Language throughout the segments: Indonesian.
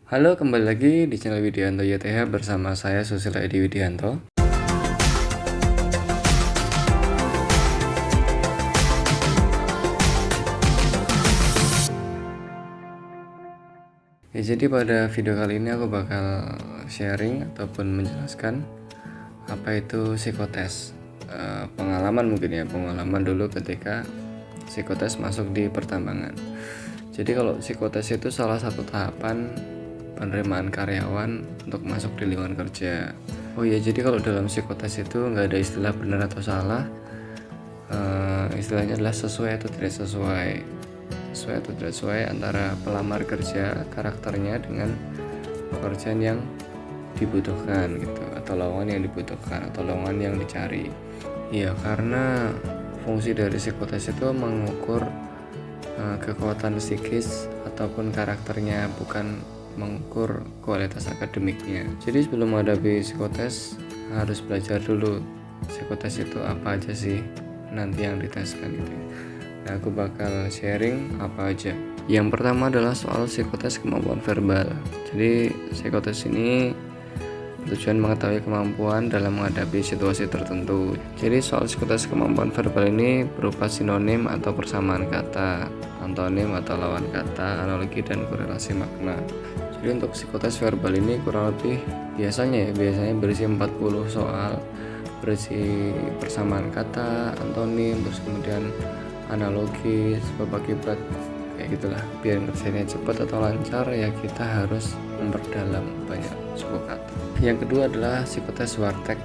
Halo, kembali lagi di channel Widianto YTH bersama saya Susilo Edi Widianto. Ya, jadi pada video kali ini aku bakal sharing ataupun menjelaskan apa itu psikotes. Pengalaman mungkin ya, pengalaman dulu ketika psikotes masuk di pertambangan. Jadi kalau psikotes itu salah satu tahapan penerimaan karyawan untuk masuk di lingkungan kerja. Oh iya, jadi kalau dalam psikotes itu nggak ada istilah benar atau salah. Istilahnya adalah sesuai atau tidak sesuai atau tidak sesuai antara pelamar kerja karakternya dengan pekerjaan yang dibutuhkan gitu, atau lowongan yang dibutuhkan atau lowongan yang dicari. Ya, karena fungsi dari psikotes itu mengukur kekuatan psikis ataupun karakternya, bukan mengukur kualitas akademiknya. Jadi sebelum menghadapi psikotes harus belajar dulu psikotes itu apa aja sih nanti yang diteskan gitu ya. Nah, aku bakal sharing apa aja. Yang pertama adalah soal psikotes kemampuan verbal. Jadi psikotes ini tujuan mengetahui kemampuan dalam menghadapi situasi tertentu. Jadi soal psikotes kemampuan verbal ini berupa sinonim atau persamaan kata, antonim atau lawan kata, analogi dan korelasi makna. Jadi untuk psikotes verbal ini kurang lebih biasanya berisi 40 soal, berisi persamaan kata, antonim, terus kemudian analogi, sebab akibat, kayak gitulah. Biar ngerjainnya cepat atau lancar ya kita harus memperdalam banyak suku kata. Yang kedua adalah psikotes wartek.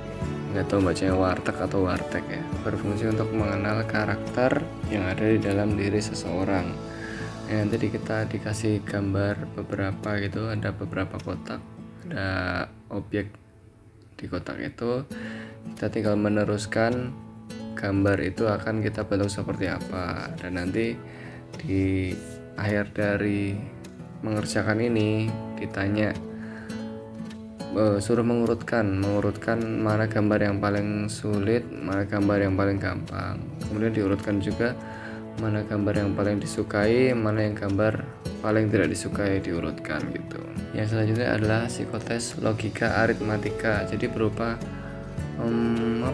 Nggak tahu bacanya warteg atau wartek ya. Berfungsi untuk mengenal karakter yang ada di dalam diri seseorang. Nanti kita dikasih gambar beberapa gitu, ada beberapa kotak, ada objek di kotak itu, kita tinggal meneruskan gambar itu akan kita bentuk seperti apa, dan nanti di akhir dari mengerjakan ini ditanya, suruh mengurutkan mana gambar yang paling sulit, mana gambar yang paling gampang, kemudian diurutkan juga mana gambar yang paling disukai, mana yang gambar paling tidak disukai, diurutkan gitu. Yang selanjutnya adalah psikotes logika aritmatika. Jadi berupa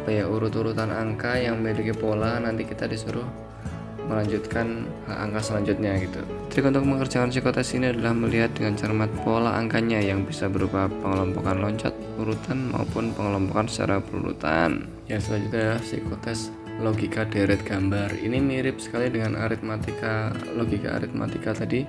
urut-urutan angka yang memiliki pola, nanti kita disuruh melanjutkan angka selanjutnya gitu. Trik untuk mengerjakan psikotes ini adalah melihat dengan cermat pola angkanya yang bisa berupa pengelompokan loncat urutan maupun pengelompokan secara berurutan. Yang selanjutnya adalah psikotes logika deret gambar. Ini mirip sekali dengan logika aritmatika tadi,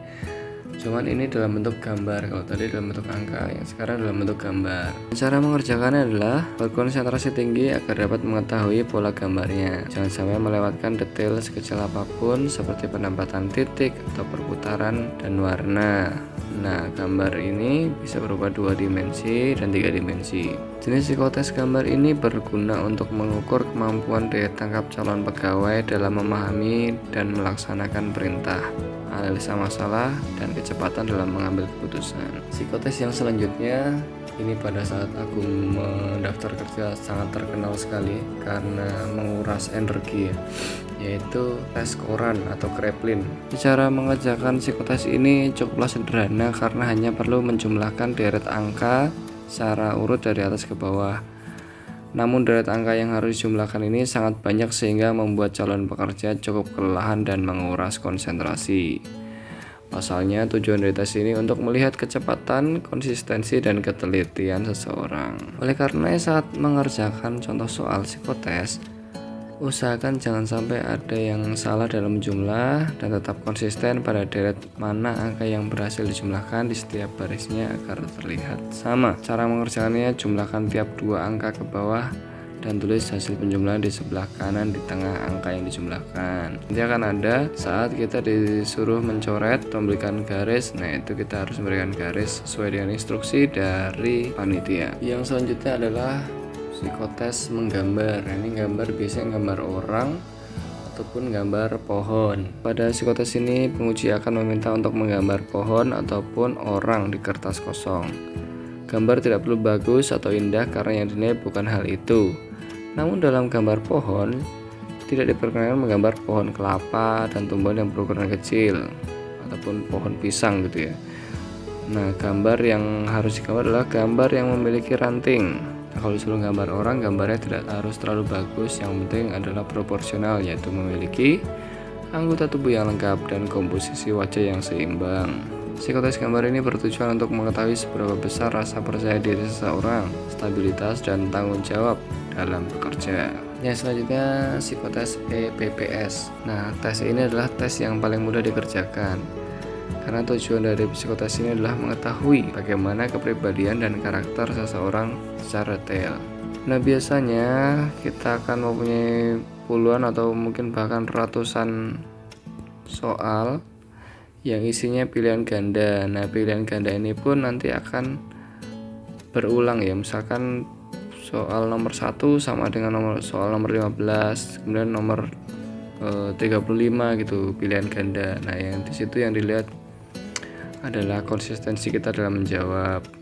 cuman ini dalam bentuk gambar. Kalau tadi dalam bentuk angka, yang sekarang dalam bentuk gambar. Cara mengerjakannya adalah berkonsentrasi tinggi agar dapat mengetahui pola gambarnya. Jangan sampai melewatkan detail sekecil apapun seperti penempatan titik atau perputaran dan warna. Nah, gambar ini bisa berupa 2 dimensi dan 3 dimensi. Jenis psikotes gambar ini berguna untuk mengukur kemampuan daya tangkap calon pegawai dalam memahami dan melaksanakan perintah, analisa masalah, dan kecepatan dalam mengambil keputusan. Psikotes yang selanjutnya ini pada saat aku mendaftar kerja sangat terkenal sekali karena menguras energi, yaitu tes koran atau Kraepelin. Cara mengerjakan psikotes ini cukuplah sederhana karena hanya perlu menjumlahkan deret angka secara urut dari atas ke bawah. Namun deret angka yang harus dijumlahkan ini sangat banyak sehingga membuat calon pekerja cukup kelelahan dan menguras konsentrasi. Pasalnya tujuan dari tes ini untuk melihat kecepatan, konsistensi, dan ketelitian seseorang. Oleh karena saat mengerjakan contoh soal psikotes, usahakan jangan sampai ada yang salah dalam jumlah dan tetap konsisten pada deret mana angka yang berhasil dijumlahkan di setiap barisnya agar terlihat sama. Cara mengerjakannya, jumlahkan tiap 2 angka ke bawah dan tulis hasil penjumlahan di sebelah kanan di tengah angka yang dijumlahkan. Nanti akan ada saat kita disuruh mencoret atau memberikan garis. Nah, itu kita harus memberikan garis sesuai dengan instruksi dari panitia. Yang selanjutnya adalah psikotes menggambar. Ini gambar biasanya gambar orang ataupun gambar pohon. Pada psikotes ini penguji akan meminta untuk menggambar pohon ataupun orang di kertas kosong. Gambar tidak perlu bagus atau indah karena yang dinilai bukan hal itu. Namun dalam gambar pohon tidak diperkenankan menggambar pohon kelapa dan tumbuhan yang berukuran kecil ataupun pohon pisang gitu ya. Nah, gambar yang harus digambar adalah gambar yang memiliki ranting. Nah, kalau disuruh gambar orang, gambarnya tidak harus terlalu bagus, yang penting adalah proporsional, yaitu memiliki anggota tubuh yang lengkap dan komposisi wajah yang seimbang. Psikotes gambar ini bertujuan untuk mengetahui seberapa besar rasa percaya diri seseorang, stabilitas, dan tanggung jawab dalam bekerja. Yang selanjutnya, psikotes EPPS. Nah, tes ini adalah tes yang paling mudah dikerjakan, karena tujuan dari psikotes ini adalah mengetahui bagaimana kepribadian dan karakter seseorang secara detail. Nah, biasanya kita akan mempunyai puluhan atau mungkin bahkan ratusan soal yang isinya pilihan ganda. Nah, pilihan ganda ini pun nanti akan berulang ya. Misalkan soal nomor 1 sama dengan soal nomor 15, kemudian nomor 35 gitu, pilihan ganda. Nah, yang di situ yang dilihat adalah konsistensi kita dalam menjawab.